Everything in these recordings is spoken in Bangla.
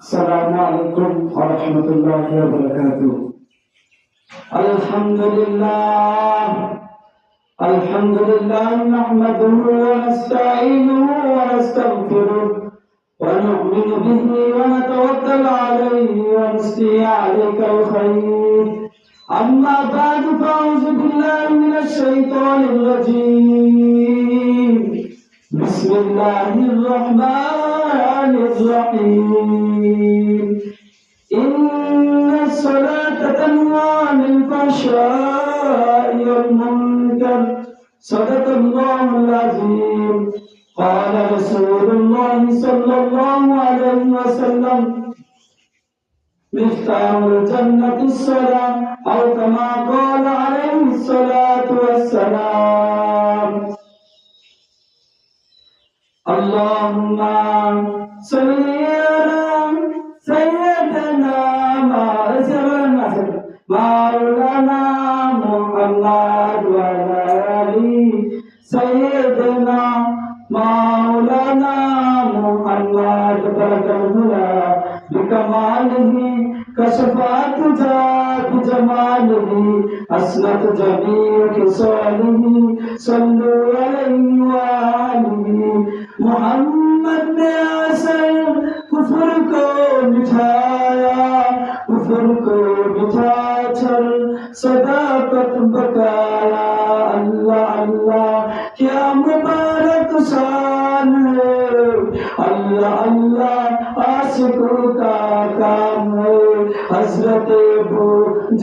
السلام عليكم ورحمة الله وبركاته. الحمد لله نحمده ونستعينه ونستغفره ونؤمن به ونتوكل عليه ونثني عليك الخير. أما بعد فأعوذ بالله من الشيطان الرجيم. بسم الله الرحمن الرحيم. إن الصلاة تنهى عن الفحشاء والمنكر. صدق الله العظيم. قال رسول الله صلى الله عليه وسلم: مفتاح الجنة الصلاة، أو كما قال عليه الصلاة والسلام. اللهم صل على سيدنا مولانا محمد وعلى آل سيدنا مولانا محمد بلغنا بكماله كشفات ذات جماله أسنت جميع خصاله. صلوا عليه وآله. मोहम्मद ने असर कुफर को मिठाया, कुफर को मिठा छल सदाकत बकाया. अल्लाह अल्लाह क्या मुबारक शान है. अल्लाह अल्लाह आशिकों का काम है. हजरत अबू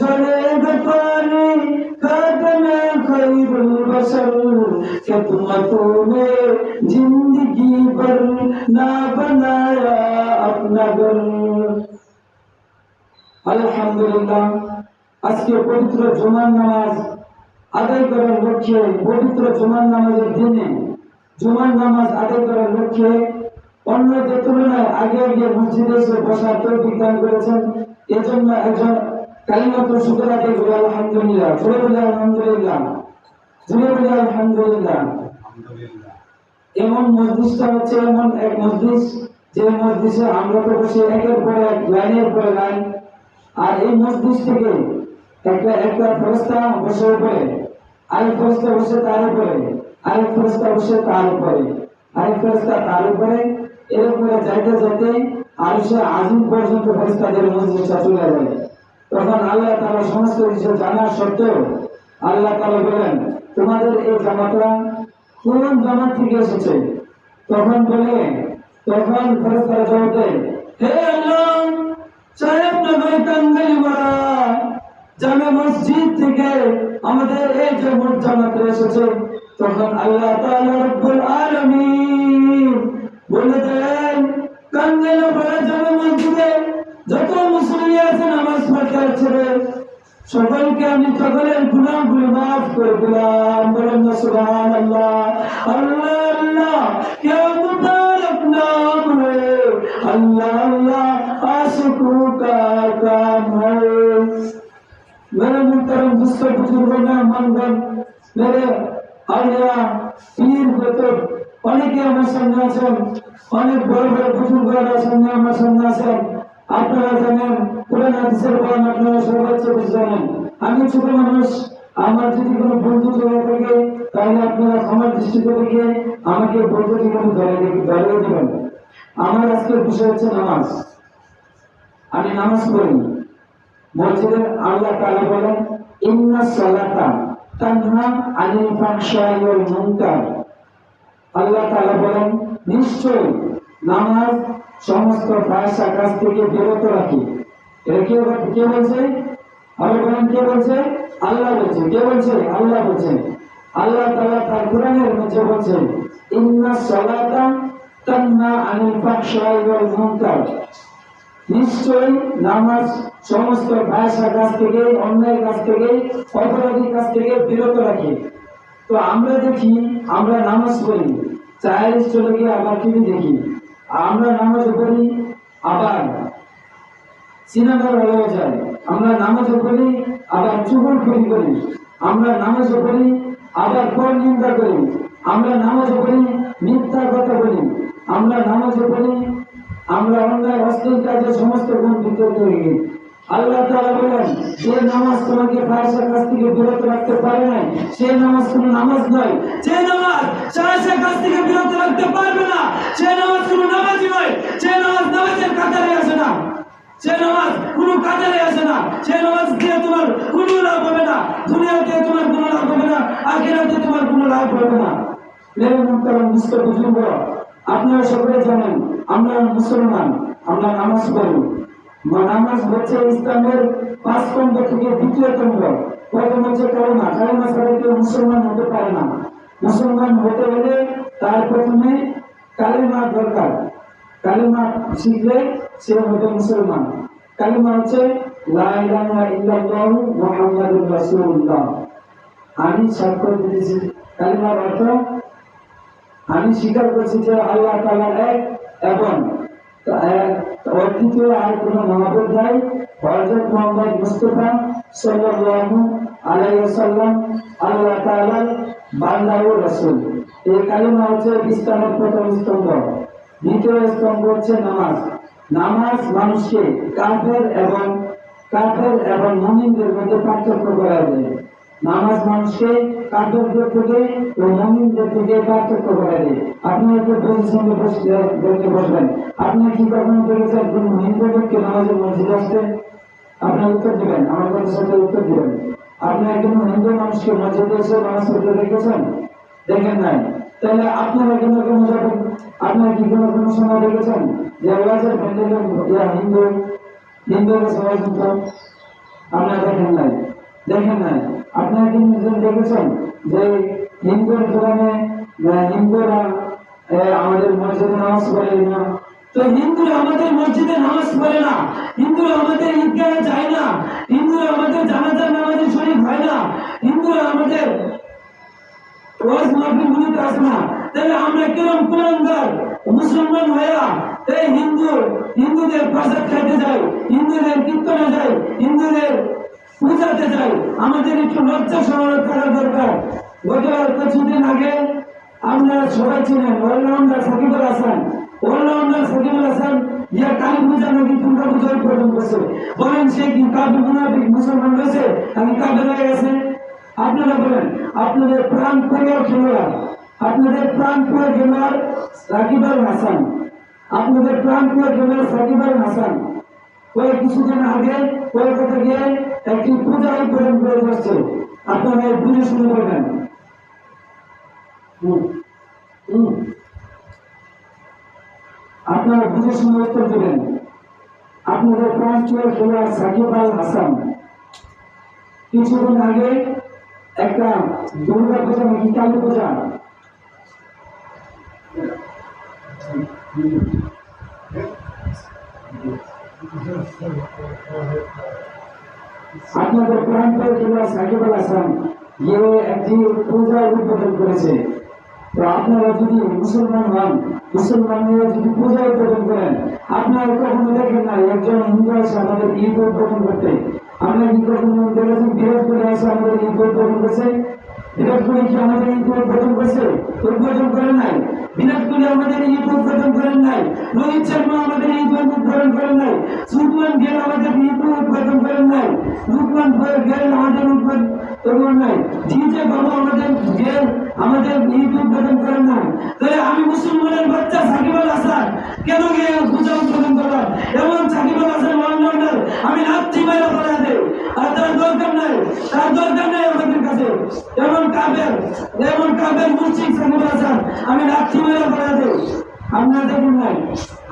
जले गफारी खातमे खैरुल बशर के तुमतों ने जिंदगी भर ना बनाया अपना घर. আলহামদুলিল্লাহ, আজকে পবিত্র জুমার নামাজ আদায় করার লক্ষ্যে, পবিত্র জুমার নামাজের দিনে জুমার নামাজ আদায় করার লক্ষ্যে অন্যদের তুলনায় আগে আগে মসজিদে এসে বসার তৌফিক দান করেছেন। এজন্য একজন কালিমাতুল শুকর আদায় করি আলহামদুলিল্লাহ। জোরে বলি আলহামদুলিল্লাহ, জোরে বলি আলহামদুলিল্লাহ। এমন মসজিদটা হচ্ছে এমন এক মসজিদ যে মসজিদে আমরা তো বসে একের পর এক লাইনের পর লাইন, আর এই মসজিদ থেকে একটা ফেরেশতা বসে উপরে, আরেক ফেরেশতা বসে তার উপরে, আরেক ফেরেশতা বসে তার উপরে, আরেক ফেরেশতা তার উপরে, এরপরে যাইতে যাইতে আরশে আজিম পর্যন্ত ফেরেশতাদের মসজিদটা চলে যায়। তখন আল্লাহ তাআলা সমস্ত কিছু জানা সত্ত্বেও আল্লাহ তাআলা বলেন, তোমাদের এই জামাতরা কোন জামাত থেকে এসেছে? তখন ফেরেশতারা জবাব দেয়, হে আল্লাহ, সাহেব নগর কাঙ্গালিপাড়া জামে মসজিদ থেকে আমাদের এই জামাত এসেছে। তখন আল্লাহ তাআলা রব্বুল আলামিন বলে দেন, কাঙ্গালিপাড়া জামে মসজিদে যত মুসলিম আছে নামাজ পড়তে ছেড়ে সকলকে আমি সকলের গুনাহগুলো মাফ করে দিলাম। বলেন না সুবহানাল্লাহ। আল্লাহ আল্লাহ क्या मुबारक नाम है. अल्लाह अल्लाह आशिकों का काम है. मेरे मुहतरम दोस्तों, बुजुर्गों, मेहमानगण, मेरे आलिया पीर बुजुर्ग অনেকে আমার সামনে আছেন, অনেক বড় বড় বুজুর্গরা সামনে আমার সামনে আছেন। আপনারা জানেন, কোরআন হাদিসের বয়ান আপনারা সবাই জানেন। আমি ছোট মানুষ, আমার যদি কোনো বন্ধু চলে থাকে তাহলে আপনারা ক্ষমার দৃষ্টিতে দেখে আমাকে বন্ধু জীবন ধরিয়ে দিবেন। আমার আজকের বিষয় হচ্ছে নামাজ। আমি নামাজ পড়ি মসজিদে। আল্লাহ তাআলা বলেন, ইন্নাস সালাতা তানহা আনিল ফাহশাই ওয়াল মুনকার। আল্লাহ তাআলা বলেন, নিশ্চয় নামাজ সমস্ত ফাহশা কাজ থেকে বিরত রাখে। এটা কে বলছে? আল্লাহ বলেন, কে বলছে? আল্লাহ বলছে। কে বলছে? আল্লাহ বলছেন। আল্লাহ তাআলা তার কোরআনের মধ্যে বলছেন, ইন্নাস সালাতা তানহা আনিল ফাহশাই ওয়াল মুনকার। নিশ্চয় নামাজ সমস্ত ফাহশা কাজ থেকে, অন্যায় কাজ থেকে, অপরাধী কাজ থেকে বিরত রাখে। তো আমরা দেখি, আমরা নামাজ পড়ি, চায়ের চলে গিয়ে আবার টিভি দেখি। আমরা নামাজ পড়ি, আবার সিনেমার হয়ে যায়। আমরা নামাজ পড়ি, আবার চুগলখড়ি করি। আমরা নামাজ পড়ি, আবার পর নিন্দা করি। আমরা নামাজ পড়ি, মিথ্যা কথা বলি। আমরা নামাজ পড়ি, আমরা অন্যায় অশ্লীল কাজে সমস্ত গুণ বিতর্ক হয়ে গেছি। আল্লাহ তাআলা বলেন, যে নামাজ তোমাকে ফাহিশা কাজ থেকে বিরত রাখতে পারে না, সে নামাজ কোনো নামাজ নয়। যে নামাজ ফাহিশা কাজ থেকে বিরত রাখতে পারবে না, সে নামাজ কোনো নামাজই নয়। সে নামাজ নামাজের কাতারে আসে না, সে নামাজ কোনো কাতারে আসে না। সে নামাজ দিয়ে তোমার কোনো লাভ হবে না, দুনিয়াতে তোমার কোনো লাভ হবে না, আখিরাতে তোমার কোনো লাভ হবে না। মেরে মুহতারাম মুসলিম বুজুর্গ, আপনারা সকলে জানেন আমরা মুসলমান, আমরা নামাজ পড়ি। নামাজ হচ্ছে ইসলামের 5 স্তম্ভ থেকে দ্বিতীয় স্তম্ভ। প্রথম হচ্ছে কালেমা। কালেমা ছাড়া কেউ মুসলমান হতে পারে না। মুসলমান হতে হলে তার প্রথমে কালেমা দরকার। কালেমা শিখলে সে হবে মুসলমান। কালেমা হচ্ছে লা ইলাহা ইল্লাল্লাহু মুহাম্মাদুর রাসূলুল্লাহ। আমি সাক্ষ্য দিতেছি, কালেমার অর্থ আমি স্বীকার করছি যে আল্লাহ তাআলা এক এবং অদ্বিতীয় আর কোন মাহবুব নাই। হযরত মুহাম্মদ মুস্তাফা সাল্লাল্লাহু আলাইহি ওয়াসাল্লাম আল্লাহ তাআলার বান্দা ও রাসূল। এই কালেমা হচ্ছে ইসলামের প্রথম স্তম্ভ। দ্বিতীয় স্তম্ভ হচ্ছে নামাজ। নামাজ মানুষকে কাফের এবং মুমিনদের মধ্যে পার্থক্য করা যায়। নামাজ মানুষকে কাফেরদের থেকে ও মুমিনদের থেকে পার্থক্য করে দেয়। আপনি একটু পজিশনে বসবেন। আপনি কি কখনো দেখেছেন কোন হিন্দু ব্যক্তি নামাজের মসজিদে আসতে? আপনি উত্তর দিবেন, আমার কথার সাথে উত্তর দিবেন। আপনি একজন হিন্দু মানুষকে মসজিদে এসে নামাজ পড়তে দেখেছেন? দেখেন নাই। তাহলে আপনারা কেন যাবেন? আপনারা কি কোনো সময় দেখেছেন যে ওয়াজের প্যান্ডেলে হিন্দুরা সবাই শুনতো? আপনারা দেখেন নাই। আপনারা কি দেখেছেন যে হিন্দুর ধর্মে হিন্দুরা আমাদের মসজিদে নামাজ পড়ে না? তো হিন্দুরা আমাদের মসজিদে নামাজ পড়ে না, হিন্দুরা আমাদের ঈদগাহে যায় না, হিন্দুরা আমাদের জানাজার নামাজে শরীক হয় না, হিন্দুরা আমাদের ওয়াজ মাহফিলগুলোতে আসে না। তাহলে আমরা কিরকম কুলাঙ্গার মুসলমান হইয়া এই হিন্দুদের প্রসাদ খাইতে যাই, হিন্দুদের কীর্তনে যাই, হিন্দুদের পূজাতে যাই? আমাদের একটু লজ্জা শরম থাকা দরকার। গত কিছুদিন আগে আপনারা সবাই ছিলেন অলরাউন্ডার সাকিবুল হাসান। ইয়া কালী পূজা নাকি দুর্গা পূজা উদ্বোধন করছে। বলেন সে কি কাফের মুনাফিক মুসলমান হয়েছে নাকি কাফের হয়ে গেছে? আপনারা বলেন। আপনাদের প্রাণ প্রিয় খেলোয়াড়, আপনাদের প্রাণ প্রিয় খেলোয়াড় সাকিব আল হাসান, আপনাদের প্রাণ প্রিয় খেলোয়াড় সাকিব আল হাসান কয়েক কিছুদিন আগে কলকাতা গিয়ে একটি পূজা উদ্বোধন করে বসছে। আপনারা বুঝে শুনে বলবেন। আপনারা বুঝে শুনে উত্তর দেবেন। আপনাদের প্রাণ প্রিয় খেলোয়াড় সাকিব আল হাসান কিছুদিন আগে একটা দুর্গা পূজা নাকি কালী পূজা আপনাদের প্রান্তের খেলোয়াড় সাকিব আল হাসান গিয়ে একটি পূজা উদ্বোধন করেছে। তো আপনারা যদি মুসলমান হন, মুসলমানরা যদি পূজা উদ্বোধন করেন, আপনারা কখনো দেখেন না একজন হিন্দু আছে আমাদের ঈদ উদ্বোধন করতে? আমরা কি কখনো দেখেছি বিরাট কোহলি আছে আমাদের ঈদ উদ্বোধন করছে? বিরাট কোহলি কি আমাদের ঈদ উদ্বোধন করছে? উদ্বোধন করেন নাই। বিরাট কোহলি আমাদের ঈদ উদ্বোধন করেন নাই। রোহিত শর্মা আমাদের ঈদ উদ্বোধন করেন নাই। শুভমান গিল আমাদের ঈদ উদ্বোধন করেন নাই। লুকমান গেল আমাদের উদ্বোধন করেন নাই। ডিজে বাবু আমাদের ঈদ উদ্বোধন করেন নাই। তাহলে আমি মুসলমানের বাচ্চা সাকিব আল হাসান কেন গিয়ে পূজা উদ্বোধন করলাম? এমন সাকিব আল হাসান অলরাউন্ডার আমি লাথি মাইরা ফেলা দেই। আর তার দরকার নাই আমাদের কাছে। এমন কাফের মুশরিক সাকিব আল হাসান আমি লাথি মাইরা ফেলা দেই। আপনারা দেখুন নাই,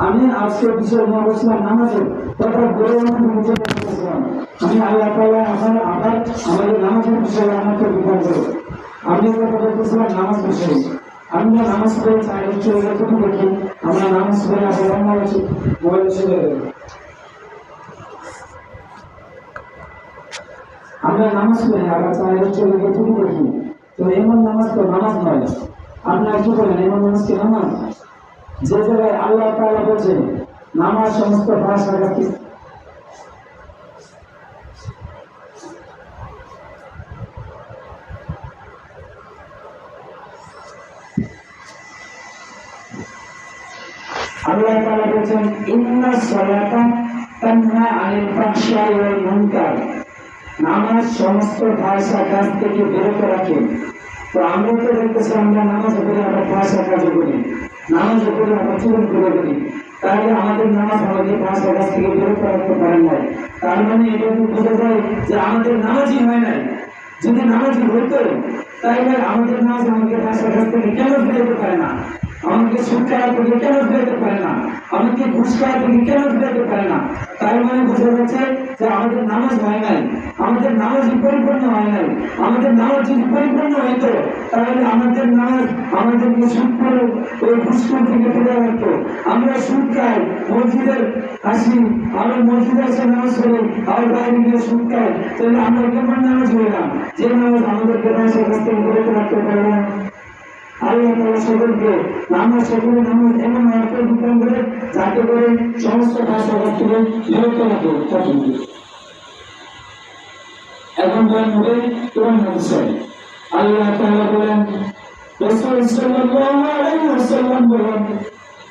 আমি আজকে বিষয় নিয়ে বলছিলাম নামাজের কথা বলে আমি আল্লাহ তাআলা আবার আমাদের নামাজের বিষয়ে আমাকে বিধান করে আমি কথা বলতেছিলাম নামাজ বিষয়ে। আমরা নামাজ পড়ে চাই হচ্ছে এরকম দেখি আমরা নামাজ পড়ে আসলে মোবাইল চলে গেল। আমরা নামাজ পড়ে আবার চাই হচ্ছে এরকম দেখি। তো এমন নামাজ তো নামাজ নয়। আপনারা কি বলেন এমন নামাজ কি নামাজ? যে জায়গায় আল্লাহ তাআলা বলছেন নামাজ সমস্ত ভাষা আল্লাহ তাআলা বলেছেন ইন্নাস সালাতা তানহা আনিল ফাহশাই ওয়াল মুনকার, নামাজ সমস্ত ফাহশা কাজ থেকে বিরত রাখে। তো আমরা তো দেখতেছি আমরা নামাজ পড়ে আমরা ফাহশা কাজ করি, নামাজ পড়ে আমরা চুরি করে করি, তাহলে আমাদের নামাজ আমাদের ফাহশা কাজ থেকে বিরত রাখতে পারেন নাই। তার মানে এটা বোঝা যায় যে আমাদের নামাজই হয় নাই। যদি নামাজি হইতো তাহলে আমাদের নামাজ আমাকে ফাহশা কাজ থেকে কেন ফিরাতে পারে না, আমাকে সুদ খাওয়া থেকে কেন ফিরাতে পারে না, আমাকে ঘুষ খাওয়া থেকে কেন ফিরাতে পারে না। তার মানে বোঝা যাচ্ছে যে আমাদের নামাজ হয় নাই, আমাদের নামাজই পরিপূর্ণ হয় নাই। আমাদের নামাজ যদি পরিপূর্ণ হইতো তাহলে আমাদের নামাজ আমাদেরকে সুদ করে ওই ঘুষখোর থেকে ফিরে রাখতো। আমরা সুদ খাই, মসজিদের আসি, আমরা মসজিদে এসে নামাজ পড়ি, আর বাইরে গিয়ে সুদ খাই, তাহলে আমরা কেমন নামাজ হইলাম যে নামাজ আমাদেরকে ফাহশা কাজ থেকে বিরত রাখতে পারে না। আল্লাহ তাআলা সকলকে নামাজ সকলে নামাজ এমন অর্থ বিধান করে যাতে করে সমস্ত ফাহশা কাজ থেকে বিরত রাখে। এখন বলেন হবে কোরআন হাদিসে আল্লাহ তাআলা বলেন, রাসূল সাল্লাল্লাহু আলাইহি ওয়াসাল্লাম বলেন,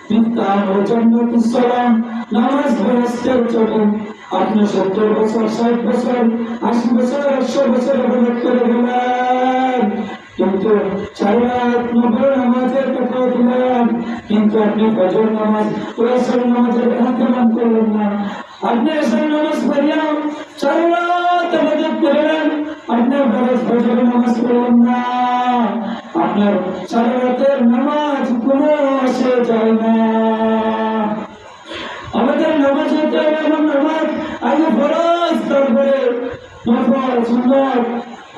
বিতাহু জান্নাতুস সালাম, নামাজ বেহেশতের চলে। আপনি 70 বছর, 60 বছর, 80 বছর, 100 বছর ইবাদত করে গেলেন, কিন্তু 4 রাত নফল নামাজের কথা দিলেন, কিন্তু আপনি ফজর নামাজ ও আসর নামাজের ইহতিমাম করলেন না। আপনি আসর নামাজ পড়িয়া 4 রাত ইবাদত করলেন, আপনি ফজর নামাজ পড়লেন না। আপনার 4 রাতের নামাজ কোনো আসে যায় না। আমাদের নামাজ হতে হবে এমন নামাজ, আগে ফরজ, তারপরে নফল সুন্নাত,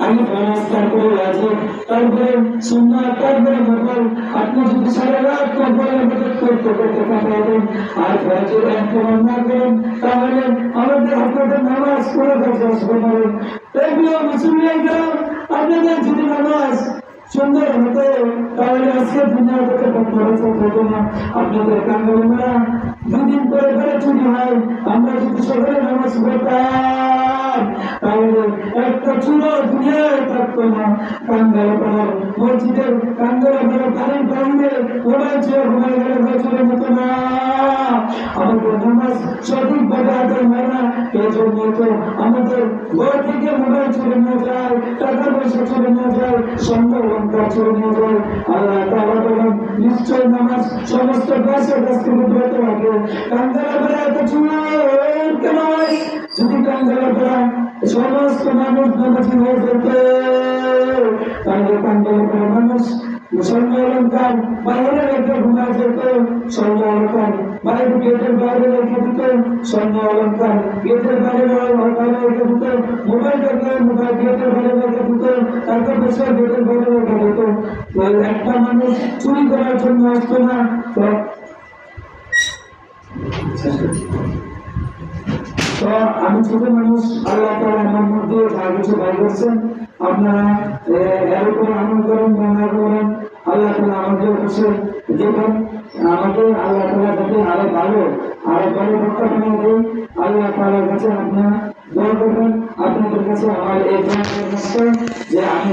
আগে ফরজ তারপরে ওয়াজিব, তারপরে সুন্নাত, তারপরে নফল। আপনি যদি সারা রাত নফল ইবাদত করতে করতে কাটাবেন আর ফরজের ইহতিমাম না করেন তাহলে আমাদের আপনাদের নামাজ কোনো কাজে আসবে না। প্রিয় মুসলিমরা, আপনাদের যদি নামাজ সুন্দর হতো তাহলে আজকে দুনিয়া থেকে খরচ হতো না। আপনাদের কাঙ্গালিরা দুদিন পরে পরে চুরি হয়, আমরা যদি সকালে নামাজ পড়তাম তাহলে একটা চুরো দুনিয়ায় থাকতো না। কাঙ্গালিরা মসজিদের কাঙ্গালিরা বাড়ির বাইরে মোবাইল ছেড়ে ঘুমাই গেলে চলে যেত না। আমাদের নামাজ সঠিকভাবে আদায় হয় না, এই জন্য তো আমাদের ঘর থেকে মোবাইল চলে নিয়ে যায়, টাকা পয়সা চলে নিয়ে যায়, সম্পদ চলে নিয়ে যায়। আল্লাহ তাআলা বলেন, নিশ্চয় নামাজ সমস্ত ফাহশা কাজ থেকে বিরত রাখে। কাঙ্গালিরা এত চুর কেন হয়? যদি কাঙ্গালিরা সমস্ত মানুষ নামাজি হয়ে যেত তাহলে কাঙ্গালিরা মানুষ স্বর্ণ অলঙ্কার বাইরে রেখে ঘুমা যেত, স্বর্ণ অলঙ্কার বাইরে গেটের বাইরে রেখে দিত, স্বর্ণ অলঙ্কার গেটের বাইরে রেখে দিত, মোবাইল রেখে মোবাইল গেটের বাইরে রেখে দিত, তারপর বসে গেটের বাইরে রেখে দিত। একটা মানুষ চুরি করার জন্য আসতো না। তো আমি ছোট মানুষ, আল্লাহ তাআলা আমার মধ্যে যা কিছু ভাই করছেন আপনারা এর উপরে আমল করেন বা না করেন, আল্লাহ তাআলা আমাকে অবশ্যই দেখেন। আমাকে আল্লাহ তাআলা যাতে আরো ভালো বক্তা বানিয়ে দেয়, আল্লাহ তাআলার কাছে আপনারা দোয়া করবেন। আপনাদের কাছে আমার এই যে আমি